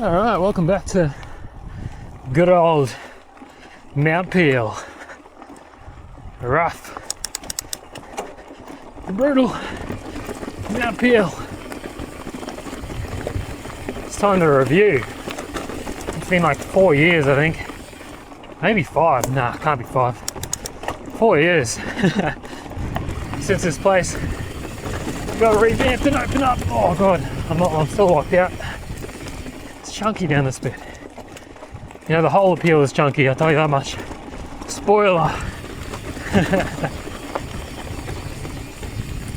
Alright, welcome back to good old Mount Peel. Rough, brutal Mount Peel. It's time to review. It's been like 4 years, I think. Maybe 5. Nah, can't be 5. 4 years since this place got revamped and opened up. Oh god, I'm still locked out. It's chunky down this bit. You know, the whole appeal is chunky, I'll tell you that much. Spoiler.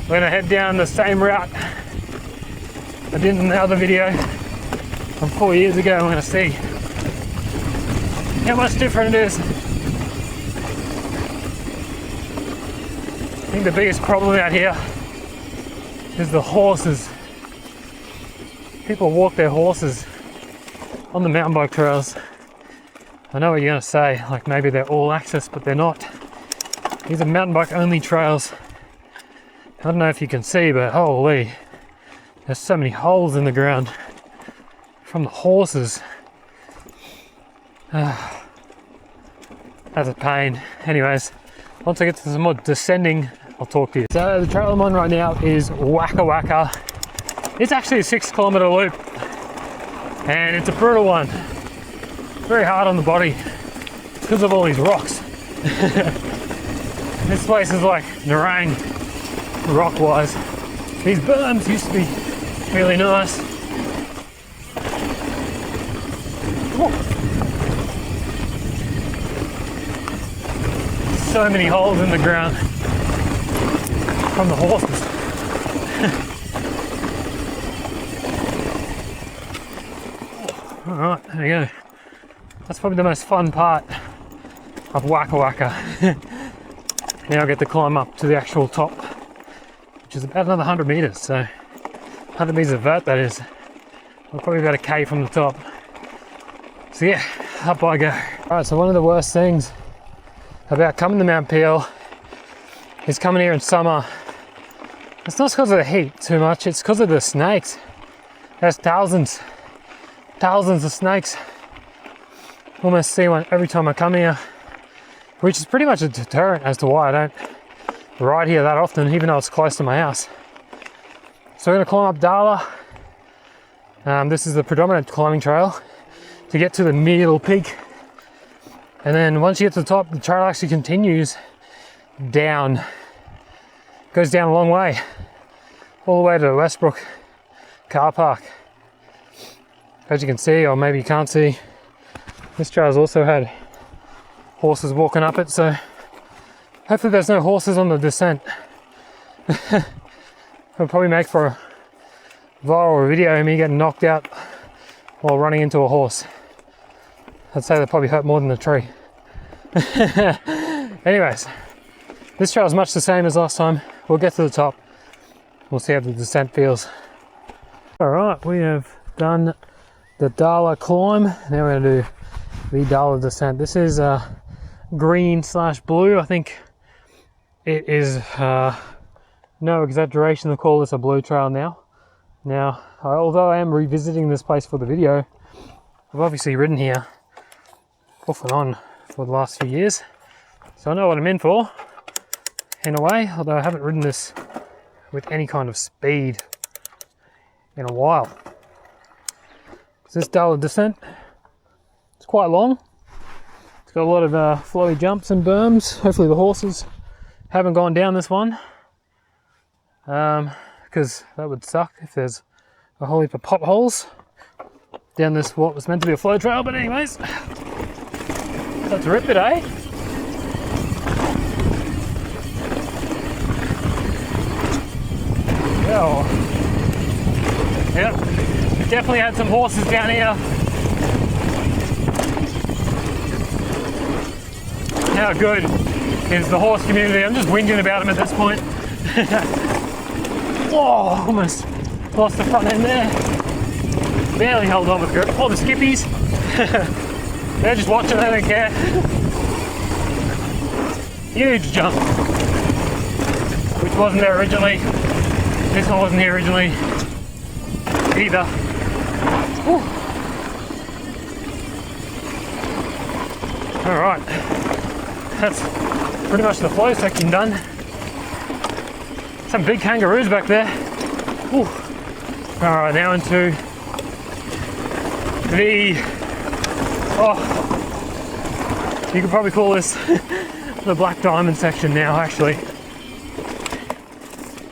We're gonna head down the same route I did in the other video from 4 years ago. I'm gonna see how much different it is. I think the biggest problem out here is the horses. People walk their horses on the mountain bike trails. I know what you're gonna say, like maybe they're all access, but they're not. These are mountain bike only trails. I don't know if you can see, but holy, there's so many holes in the ground from the horses. That's a pain. Anyways, once I get to some more descending, I'll talk to you. So the trail I'm on right now is Wacka. It's actually a 6 kilometer loop and it's a brutal one. Very hard on the body because of all these rocks. This place is like Narang rock wise. These berms used to be really nice. Whoa. So many holes in the ground from the horses. Alright, there you go. That's probably the most fun part of Wacka. Now I get to climb up to the actual top, which is about another 100 meters. So 100 meters of vert, that is. We're probably about a K from the top. So yeah, up I go. Alright, so one of the worst things about coming to Mount Peel is coming here in summer. It's not because of the heat too much, it's because of the snakes. There's thousands of snakes. Almost see one every time I come here, which is pretty much a deterrent as to why I don't ride here that often, even though it's close to my house. So we're going to climb up Dala. This is the predominant climbing trail to get to the middle peak. And then once you get to the top, the trail actually continues down. Goes down a long way, all the way to the Westbrook car park. As you can see, or maybe you can't see, this trail's also had horses walking up it, so hopefully there's no horses on the descent. It'll probably make for a viral video of me getting knocked out while running into a horse. I'd say they probably hurt more than the tree. Anyways, this trail is much the same as last time. We'll get to the top. We'll see how the descent feels. Alright, we have done the Dala climb. Now we're going to do the Dala descent. This is green/blue. I think it is no exaggeration to call this a blue trail now. Now, although I am revisiting this place for the video, I've obviously ridden here off and on for the last few years. So I know what I'm in for, in a way, although I haven't ridden this with any kind of speed in a while. This Dala descent, it's quite long. It's got a lot of flowy jumps and berms. Hopefully the horses haven't gone down this one, because that would suck if there's a whole heap of potholes down this what was meant to be a flow trail. But anyways, let's rip it, eh? Yep, definitely had some horses down here. How good is the horse community? I'm just whinging about them at this point. Oh, almost lost the front end there. Barely held on with grip. Oh, the skippies. They're just watching, they don't care. Huge jump, which wasn't there originally. This one wasn't here originally either. Ooh. that's pretty much the flow section done. Some big kangaroos back there. Ooh. All right, now into the, you could probably call this the black diamond section now, actually.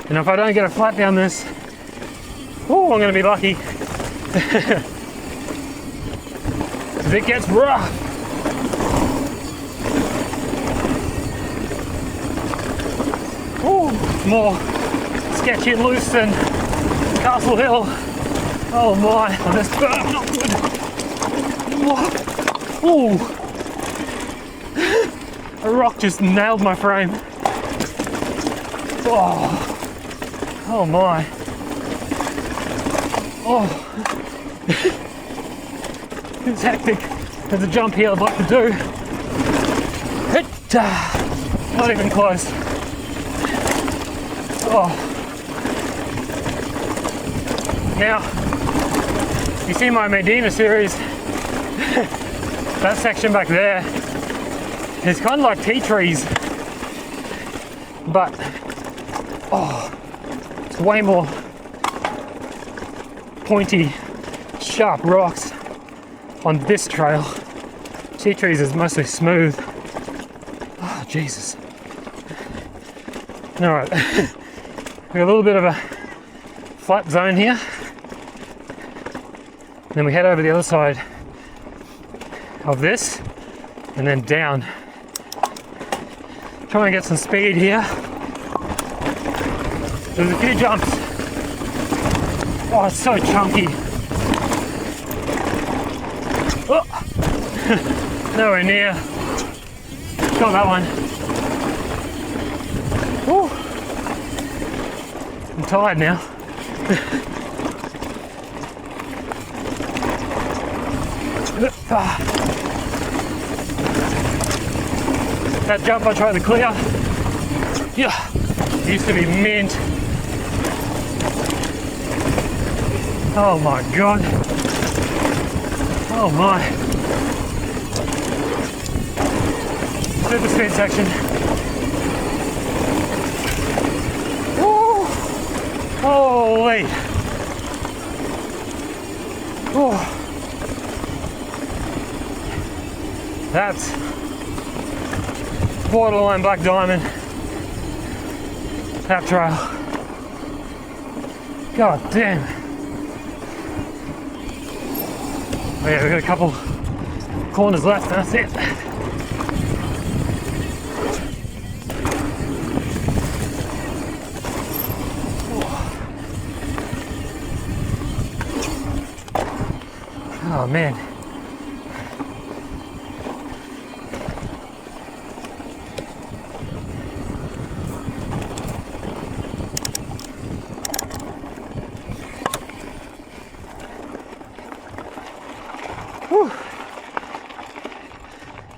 And if I don't get a flat down this, oh, I'm gonna be lucky. It gets rough. Oh, more sketchy and loose than Castle Hill. Oh my, on this berm, not good. Oh, a rock just nailed my frame. Oh my. Oh, it's hectic. There's a jump here I'd like to do. Not even close. Oh. Now, you see my Medina series, that section back there is kind of like tea trees, but it's way more pointy, sharp rocks on this trail. Tea trees is mostly smooth. Oh, Jesus. All right, we got a little bit of a flat zone here. Then we head over the other side of this and then down. Try and get some speed here. There's a few jumps. Oh, it's so chunky. Oh. Nowhere near. Got that one. Whew. I'm tired now. That jump I tried to clear, yeah, used to be mint. Oh my god. Oh my. Super speed section. Woo! Holy. Oh. That's borderline black diamond. That trail. God damn. Oh yeah, we've got a couple corners left, that's it. Oh man.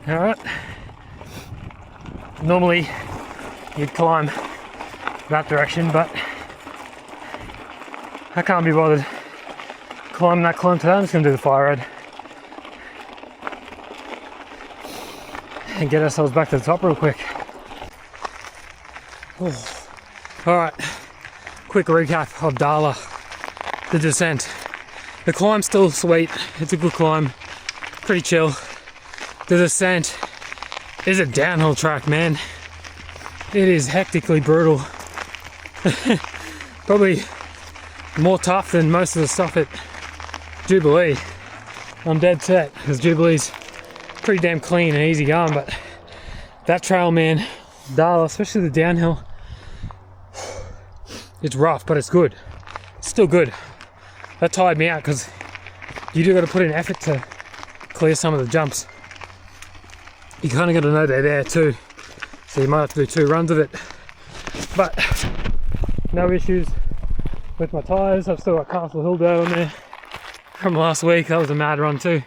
All right. Normally you'd climb that direction, but I can't be bothered climbing that climb today. I'm just gonna do the fire ride and get ourselves back to the top real quick. Oh. All right, quick recap of Dala, the descent. The climb's still sweet, it's a good climb, pretty chill. The descent is a downhill track, man. It is hectically brutal. Probably more tough than most of the stuff at Jubilee. I'm dead set, because Jubilee's pretty damn clean and easy going, but that trail, man, Dala, especially the downhill, it's rough, but it's good. It's still good. That tired me out, because you do got to put in effort to clear some of the jumps. You kind of got to know they're there too, so you might have to do 2 runs of it. But no issues with my tyres. I've still got Castle Hill dirt on there from last week. That was a mad run too.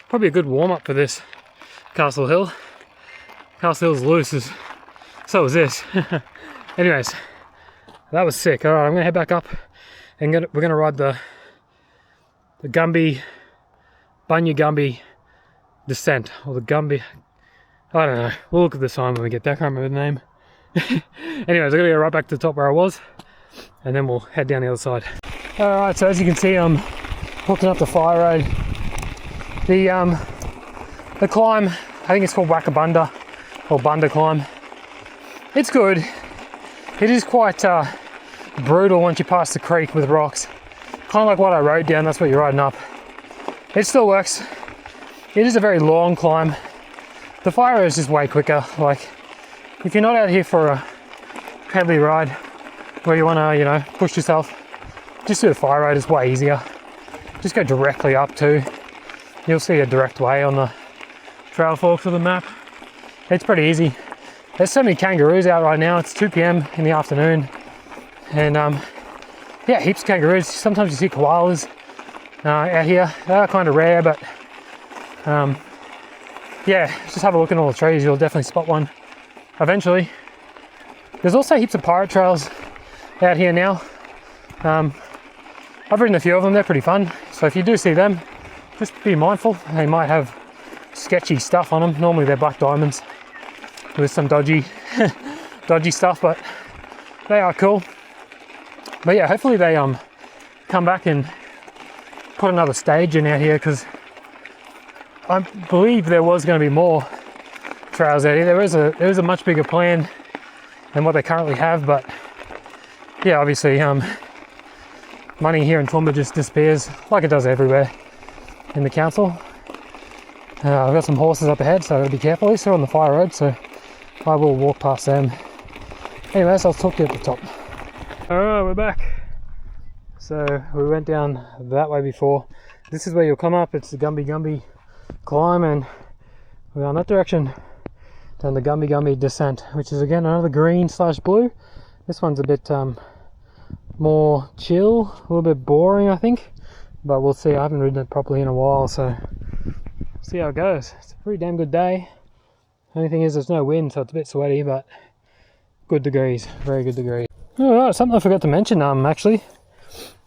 Probably a good warm-up for this Castle Hill. Castle Hill's loose, so was this. Anyways, that was sick. All right, I'm gonna head back up and we're gonna ride the Gumby descent, or the Gumby I don't know. We'll look at the sign when we get there. I can't remember the name. Anyways, I gotta go right back to the top where I was, and then we'll head down the other side. Alright, so as you can see, I'm hooking up the fire road. The climb, I think it's called Wacka or Bunda climb. It's good. It is quite brutal once you pass the creek with rocks. Kind of like what I rode down, that's what you're riding up. It still works. It is a very long climb. The fire road is just way quicker. Like, if you're not out here for a pebbly ride where you want to, you know, push yourself, just do the fire road. It's way easier. Just go directly up to. You'll see a direct way on the trail forks of the map. It's pretty easy. There's so many kangaroos out right now. It's 2 p.m. in the afternoon, and yeah, heaps of kangaroos. Sometimes you see koalas out here. They are kind of rare, but yeah, just have a look at all the trees. You'll definitely spot one eventually. There's also heaps of pirate trails out here now. I've ridden a few of them. They're pretty fun. So if you do see them, just be mindful. They might have sketchy stuff on them. Normally they're black diamonds with some dodgy stuff, but they are cool. But yeah, hopefully they come back and put another stage in out here, because I believe there was going to be more trails out here. There is a much bigger plan than what they currently have, but yeah, obviously money here in Toowoomba just disappears like it does everywhere in the council. I've got some horses up ahead, so I've got to be careful. At least they're on the fire road, so I will walk past them. Anyways, I'll talk to you at the top. Alright, we're back. So we went down that way before. This is where you'll come up. It's the Gumby Gumby climb, and we're on that direction down the Gumby Gumby descent, which is again another green/blue. This one's a bit more chill, a little bit boring, I think, but we'll see. I haven't ridden it properly in a while, so see how it goes. It's a pretty damn good day. Only thing is there's no wind, so it's a bit sweaty, but good degrees, very good degrees. Alright, something I forgot to mention, actually,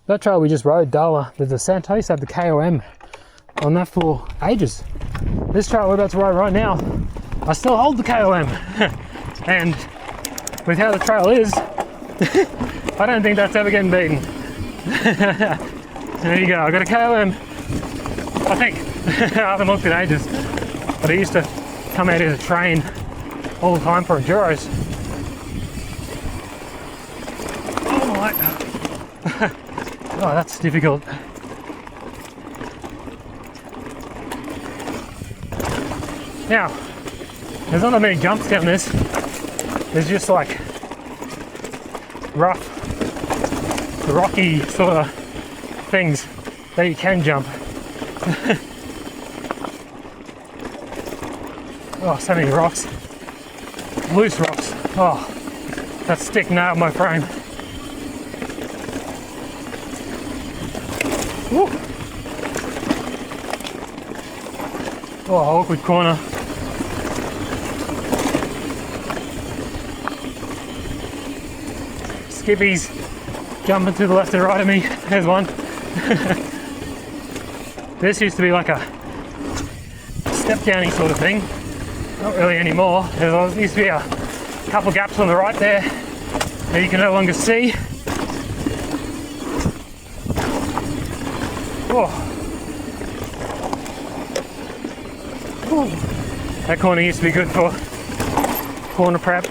that trail we just rode, Dala, the descent, I used to have the KOM on that for ages. This trail we're about to ride right now, I still hold the KOM. And with how the trail is, I don't think that's ever getting beaten. There you go, I got a KOM, I think. I haven't looked at ages, but I used to come out here to train all the time for enduros. Oh my, oh, that's difficult. Now, there's not that many jumps down this. There's just like rough, rocky sort of things that you can jump. Oh, so many rocks. Loose rocks. Oh, that's sticking out of my frame. Woo. Oh, awkward corner. Skippies jumping to the left and right of me. There's one. This used to be like a step downy sort of thing. Not really anymore. There used to be a couple gaps on the right there that you can no longer see. Oh. Oh. That corner used to be good for corner prep.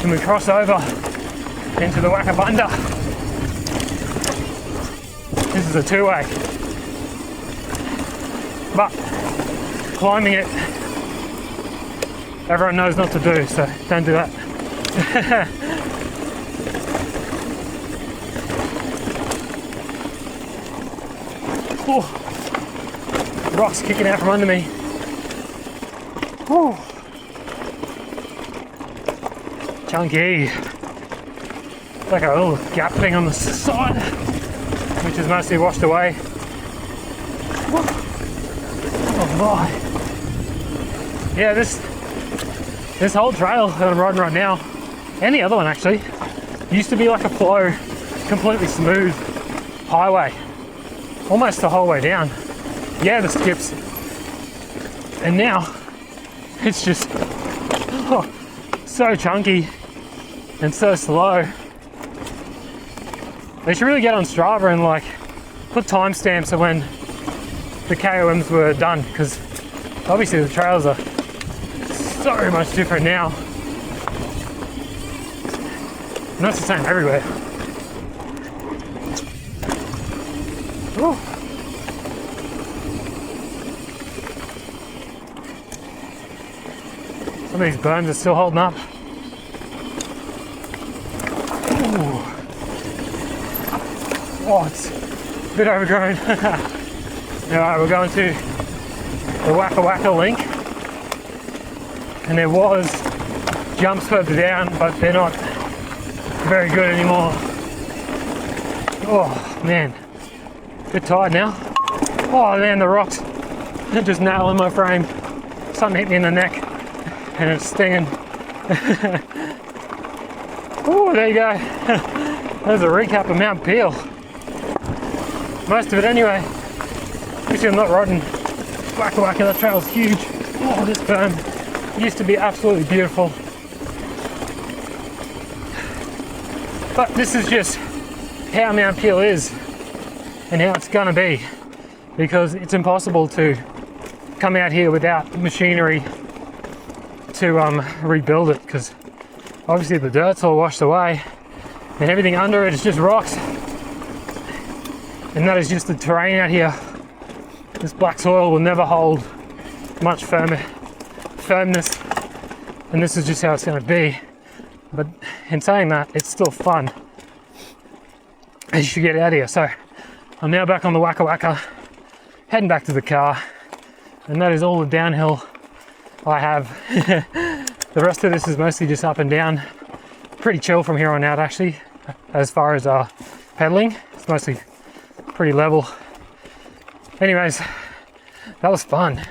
Then we cross over into the Wacka Bunda. This is a two-way, but climbing it, everyone knows not to do, so don't do that. Oh, rocks kicking out from under me. Oh, chunky. Like a little gap thing on the side, which is mostly washed away. Oh my. Yeah, this whole trail that I'm riding right now, and the other one actually, used to be like a flow, completely smooth highway, almost the whole way down. Yeah, the skips. And now It's just so chunky and so slow. They should really get on Strava and like put timestamps of when the KOMs were done, because obviously the trails are so much different now. And that's the same everywhere. Ooh. Some of these berms are still holding up. Ooh. Oh, it's a bit overgrown. Alright, we're going to the Wacka link. And there was jumps further down, but they're not very good anymore. Oh man, a bit tired now. Oh man, the rocks are just nailing my frame. Something hit me in the neck and it's stinging. Oh, there you go. There's a recap of Mount Peel. Most of it anyway. Actually, I'm not rodding. Wacka, that trail's huge. Oh, this berm used to be absolutely beautiful. But this is just how Mount Peel is and how it's gonna be, because it's impossible to come out here without machinery to rebuild it, because obviously the dirt's all washed away and everything under it is just rocks, and that is just the terrain out here. This black soil will never hold much firmness, and this is just how it's going to be. But in saying that, it's still fun as you get out here. So I'm now back on the Wacka, heading back to the car, and that is all the downhill I have. The rest of this is mostly just up and down. Pretty chill from here on out, actually. As far as pedaling, it's mostly pretty level. Anyways, that was fun.